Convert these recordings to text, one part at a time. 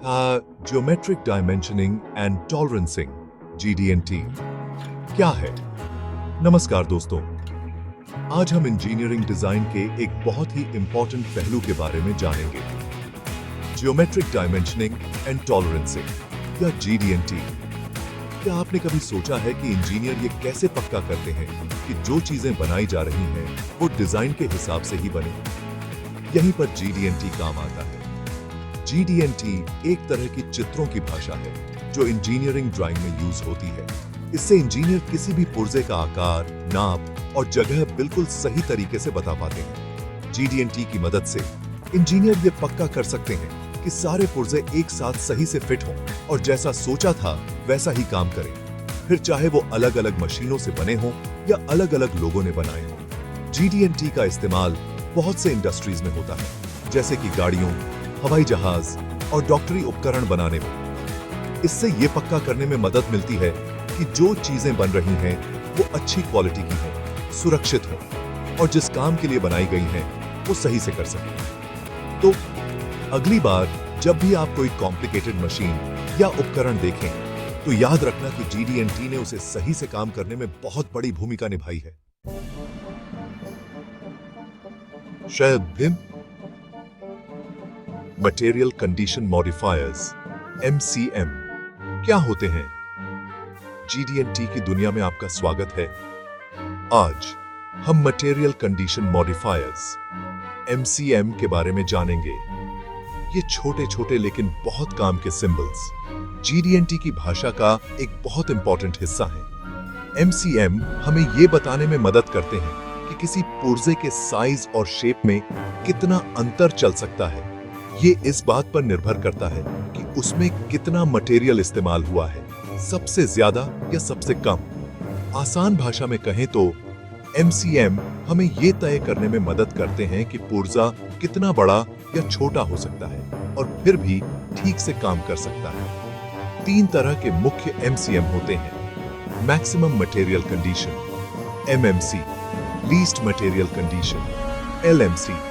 Geometric dimensioning and tolerancing GD&T क्या है? नमस्कार दोस्तों, आज हम इंजीनियरिंग डिजाइन के एक बहुत ही इंपॉर्टेंट पहलू के बारे में जानेंगे, ज्योमेट्रिक डायमेंशनिंग एंड टॉलरेंसिंग या GD&T। क्या आपने कभी सोचा है कि इंजीनियर ये कैसे पक्का करते हैं कि जो चीजें बनाई जा रही हैं वो डिजाइन के हिसाब से ही बने? यहीं पर GD&T काम आता है। GD&T एक तरह की चित्रों की भाषा है जो इंजीनियरिंग ड्राइंग में यूज होती है। इससे इंजीनियर किसी भी पुर्जे का आकार, नाप और जगह बिल्कुल सही तरीके से बता पाते हैं। GD&T की मदद से इंजीनियर ये पक्का कर सकते हैं कि सारे पुर्जे एक साथ सही से फिट हों और जैसा सोचा था वैसा ही काम करें, फिर चाहे वो अलग अलग मशीनों से बने हों या अलग अलग लोगों ने बनाए हों। GD&T का इस्तेमाल बहुत से इंडस्ट्रीज में होता है, जैसे कि गाड़ियों, हवाई जहाज और डॉक्टरी उपकरण बनाने में। इससे ये पक्का करने में मदद मिलती है कि जो चीजें बन रही हैं वो अच्छी क्वालिटी की हों, सुरक्षित हों और जिस काम के लिए बनाई गई हैं वो सही से कर सकें। तो अगली बार जब भी आप कोई कॉम्प्लिकेटेड मशीन या उपकरण देखें तो याद रखना कि GD&T ने उसे सही से काम करने में बहुत बड़ी भूमिका निभाई है। शायद भिन्न मटेरियल कंडीशन मॉडिफायर्स MCM क्या होते हैं? GD&T की दुनिया में आपका स्वागत है। आज हम मटेरियल कंडीशन मॉडिफायर्स MCM के बारे में जानेंगे। ये छोटे छोटे लेकिन बहुत काम के सिंबल्स GD&T की भाषा का एक बहुत इंपॉर्टेंट हिस्सा है। MCM हमें ये बताने में मदद करते हैं कि किसी पुर्जे के साइज और शेप में कितना अंतर चल सकता है। ये इस बात पर निर्भर करता है कि उसमें कितना मटेरियल इस्तेमाल हुआ है, सबसे ज्यादा या सबसे कम। आसान भाषा में कहें तो MCM हमें ये तय करने में मदद करते हैं कि पुर्जा कितना बड़ा या छोटा हो सकता है और फिर भी ठीक से काम कर सकता है। 3 तरह के मुख्य MCM होते हैं: maximum material condition MMC, least material condition LMC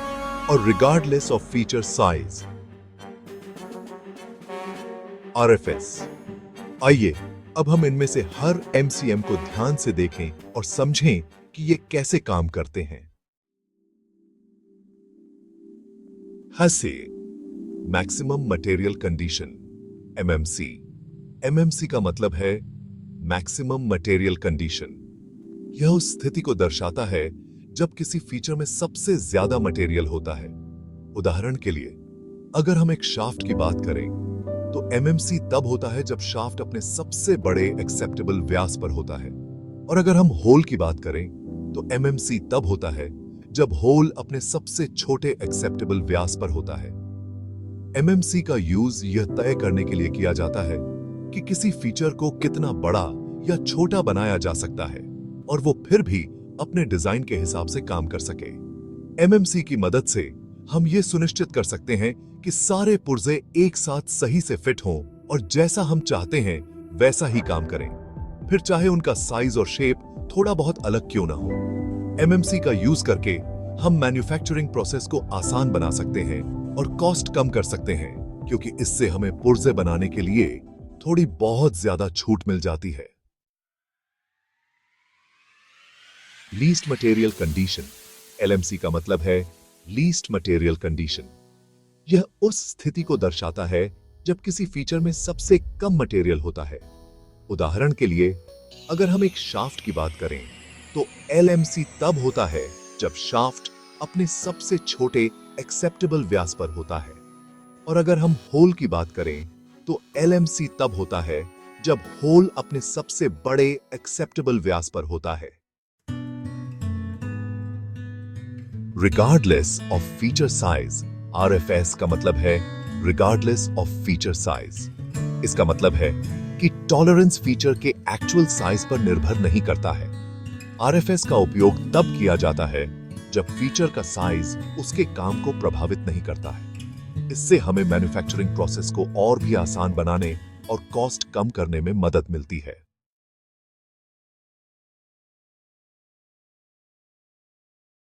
और regardless of feature size RFS। आइए अब हम इनमें से हर MCM को ध्यान से देखें और समझें कि ये कैसे काम करते हैं। हसे maximum material condition MMC। MMC का मतलब है मैक्सिमम मटेरियल कंडीशन। यह उस स्थिति को दर्शाता है जब किसी फीचर में सबसे ज्यादा मटेरियल होता है। उदाहरण के लिए, अगर हम एक शाफ्ट की बात करें तो MMC तब होता है जब शाफ्ट अपने सबसे बड़े एक्सेप्टेबल व्यास पर होता है, और अगर हम होल की बात करें तो MMC तब होता है जब होल अपने सबसे छोटे एक्सेप्टेबल व्यास पर होता है। MMC का यूज यह तय करने के लिए किया जाता है कि किसी फीचर को कितना बड़ा या छोटा बनाया जा सकता है और वो फिर भी अपने डिजाइन के हिसाब से काम कर सके। MMC की मदद से हम ये सुनिश्चित कर सकते हैं कि सारे पुर्जे एक साथ सही से फिट हों और जैसा हम चाहते हैं वैसा ही काम करें, फिर चाहे उनका साइज और शेप थोड़ा बहुत अलग क्यों ना हो। MMC का यूज करके हम मैन्युफैक्चरिंग प्रोसेस को आसान बना सकते हैं और कॉस्ट कम कर सकते हैं, क्योंकि इससे हमें पुर्जे बनाने के लिए थोड़ी बहुत ज्यादा छूट मिल जाती है। लीस्ट मटेरियल कंडीशन LMC का मतलब है लीस्ट मटेरियल कंडीशन। यह उस स्थिति को दर्शाता है जब किसी फीचर में सबसे कम मटेरियल होता है। उदाहरण के लिए, अगर हम एक शाफ्ट की बात करें तो LMC तब होता है जब शाफ्ट अपने सबसे छोटे एक्सेप्टेबल व्यास पर होता है, और अगर हम होल की बात करें तो LMC तब होता है जब होल अपने सबसे बड़े एक्सेप्टेबल व्यास पर होता है। Regardless of feature size RFS का मतलब है रिगार्डलेस ऑफ फीचर साइज। इसका मतलब है कि टॉलरेंस फीचर के एक्चुअल साइज पर निर्भर नहीं करता है। RFS का उपयोग तब किया जाता है जब फीचर का साइज उसके काम को प्रभावित नहीं करता है। इससे हमें मैन्युफैक्चरिंग प्रोसेस को और भी आसान बनाने और कॉस्ट कम करने में मदद मिलती है।